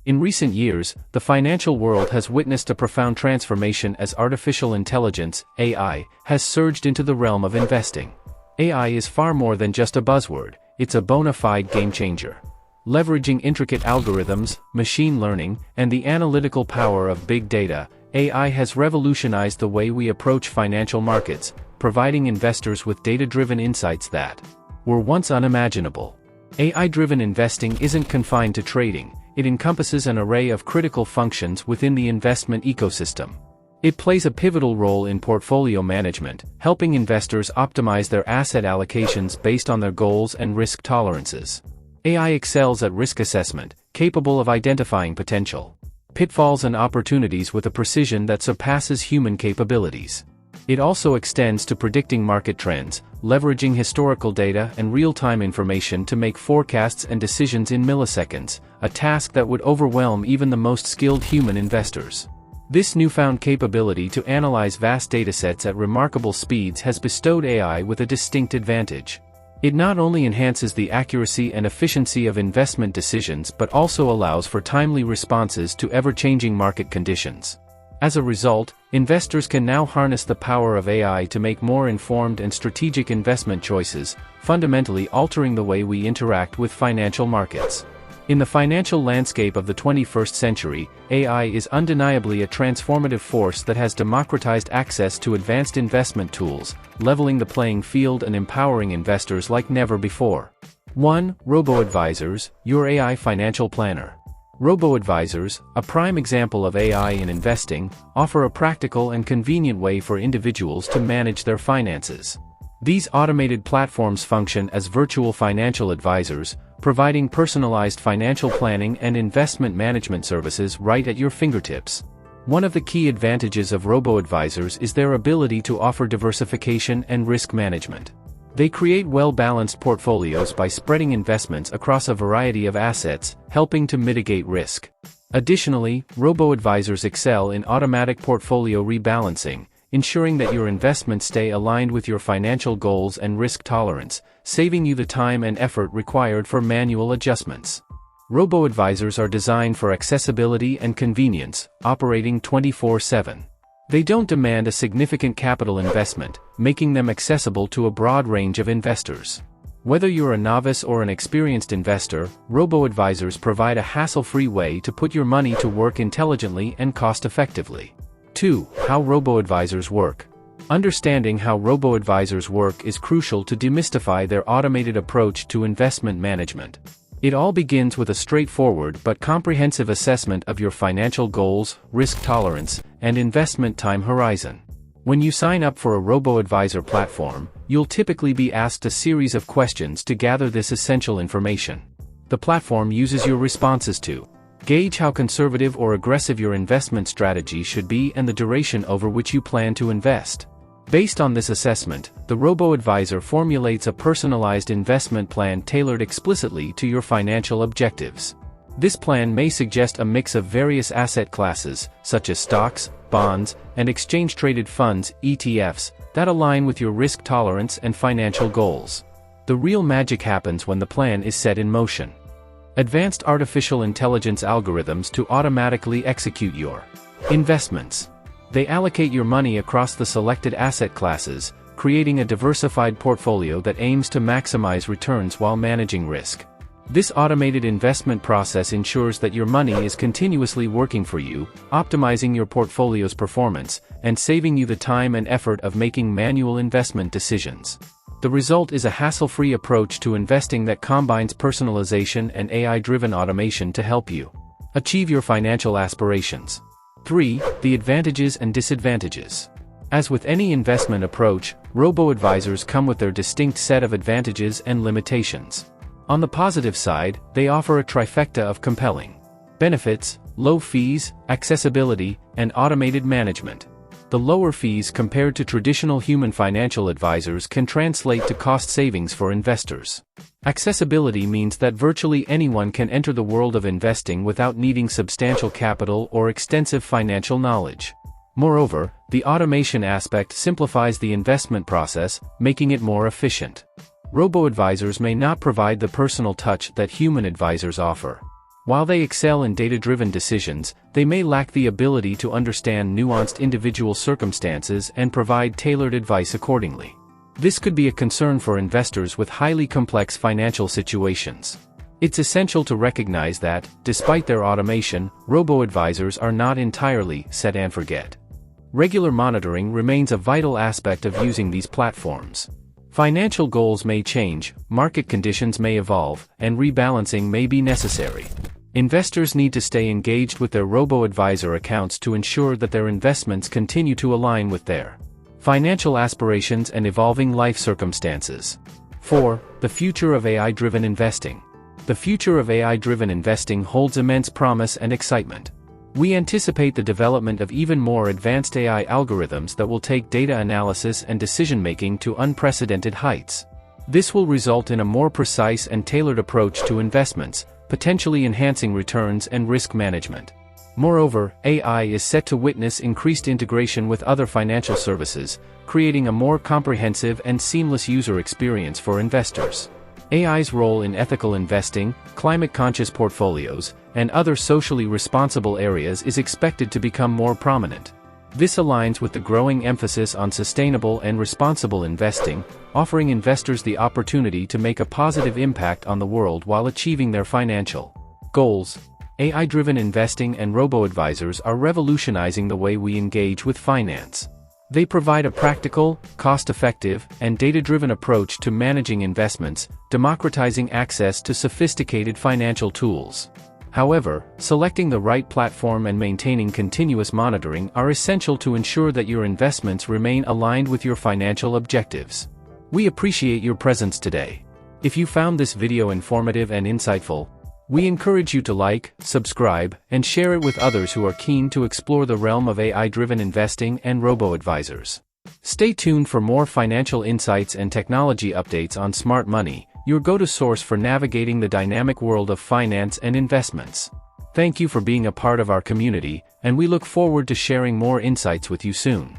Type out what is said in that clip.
In recent years, the financial world has witnessed a profound transformation as artificial intelligence, AI, has surged into the realm of investing. AI is far more than just a buzzword, it's a bona fide game changer. Leveraging intricate algorithms, machine learning, and the analytical power of big data, AI has revolutionized the way we approach financial markets, providing investors with data-driven insights that were once unimaginable. AI-driven investing isn't confined to trading, it encompasses an array of critical functions within the investment ecosystem. It plays a pivotal role in portfolio management, helping investors optimize their asset allocations based on their goals and risk tolerances. AI excels at risk assessment, capable of identifying potential pitfalls and opportunities with a precision that surpasses human capabilities. It also extends to predicting market trends, leveraging historical data and real-time information to make forecasts and decisions in milliseconds, a task that would overwhelm even the most skilled human investors. This newfound capability to analyze vast datasets at remarkable speeds has bestowed AI with a distinct advantage. It not only enhances the accuracy and efficiency of investment decisions but also allows for timely responses to ever-changing market conditions. As a result, investors can now harness the power of AI to make more informed and strategic investment choices, fundamentally altering the way we interact with financial markets. In the financial landscape of the 21st century, AI is undeniably a transformative force that has democratized access to advanced investment tools, leveling the playing field and empowering investors like never before. 1. Robo-Advisors, your AI financial planner. Robo-advisors, a prime example of AI in investing, offer a practical and convenient way for individuals to manage their finances. These automated platforms function as virtual financial advisors, providing personalized financial planning and investment management services right at your fingertips. One of the key advantages of robo-advisors is their ability to offer diversification and risk management. They create well-balanced portfolios by spreading investments across a variety of assets, helping to mitigate risk. Additionally, robo-advisors excel in automatic portfolio rebalancing, ensuring that your investments stay aligned with your financial goals and risk tolerance, saving you the time and effort required for manual adjustments. Robo-advisors are designed for accessibility and convenience, operating 24/7. They don't demand a significant capital investment, making them accessible to a broad range of investors. Whether you're a novice or an experienced investor, robo-advisors provide a hassle-free way to put your money to work intelligently and cost-effectively. 2. How robo-advisors work. Understanding how robo-advisors work is crucial to demystify their automated approach to investment management. It all begins with a straightforward but comprehensive assessment of your financial goals, risk tolerance, and investment time horizon. When you sign up for a robo-advisor platform, you'll typically be asked a series of questions to gather this essential information. The platform uses your responses to gauge how conservative or aggressive your investment strategy should be and the duration over which you plan to invest. Based on this assessment, the robo-advisor formulates a personalized investment plan tailored explicitly to your financial objectives. This plan may suggest a mix of various asset classes, such as stocks, bonds, and exchange-traded funds, ETFs, that align with your risk tolerance and financial goals. The real magic happens when the plan is set in motion. Advanced artificial intelligence algorithms to automatically execute your investments. They allocate your money across the selected asset classes, creating a diversified portfolio that aims to maximize returns while managing risk. This automated investment process ensures that your money is continuously working for you, optimizing your portfolio's performance, and saving you the time and effort of making manual investment decisions. The result is a hassle-free approach to investing that combines personalization and AI-driven automation to help you achieve your financial aspirations. 3. The advantages and disadvantages. As with any investment approach, robo-advisors come with their distinct set of advantages and limitations. On the positive side, they offer a trifecta of compelling benefits: low fees, accessibility, and automated management. The lower fees compared to traditional human financial advisors can translate to cost savings for investors. Accessibility means that virtually anyone can enter the world of investing without needing substantial capital or extensive financial knowledge. Moreover, the automation aspect simplifies the investment process, making it more efficient. Robo-advisors may not provide the personal touch that human advisors offer. While they excel in data-driven decisions, they may lack the ability to understand nuanced individual circumstances and provide tailored advice accordingly. This could be a concern for investors with highly complex financial situations. It's essential to recognize that, despite their automation, robo-advisors are not entirely set and forget. Regular monitoring remains a vital aspect of using these platforms. Financial goals may change, market conditions may evolve, and rebalancing may be necessary. Investors need to stay engaged with their robo-advisor accounts to ensure that their investments continue to align with their financial aspirations and evolving life circumstances. 4. The future of AI-driven investing. The future of AI-driven investing holds immense promise and excitement. We anticipate the development of even more advanced AI algorithms that will take data analysis and decision-making to unprecedented heights. This will result in a more precise and tailored approach to investments, potentially enhancing returns and risk management. Moreover, AI is set to witness increased integration with other financial services, creating a more comprehensive and seamless user experience for investors. AI's role in ethical investing, climate-conscious portfolios, and other socially responsible areas is expected to become more prominent. This aligns with the growing emphasis on sustainable and responsible investing, offering investors the opportunity to make a positive impact on the world while achieving their financial goals. AI-driven investing and robo-advisors are revolutionizing the way we engage with finance. They provide a practical, cost-effective, and data-driven approach to managing investments, democratizing access to sophisticated financial tools. However, selecting the right platform and maintaining continuous monitoring are essential to ensure that your investments remain aligned with your financial objectives. We appreciate your presence today. If you found this video informative and insightful, we encourage you to like, subscribe, and share it with others who are keen to explore the realm of AI-driven investing and robo-advisors. Stay tuned for more financial insights and technology updates on Smart Money, your go-to source for navigating the dynamic world of finance and investments. Thank you for being a part of our community, and we look forward to sharing more insights with you soon.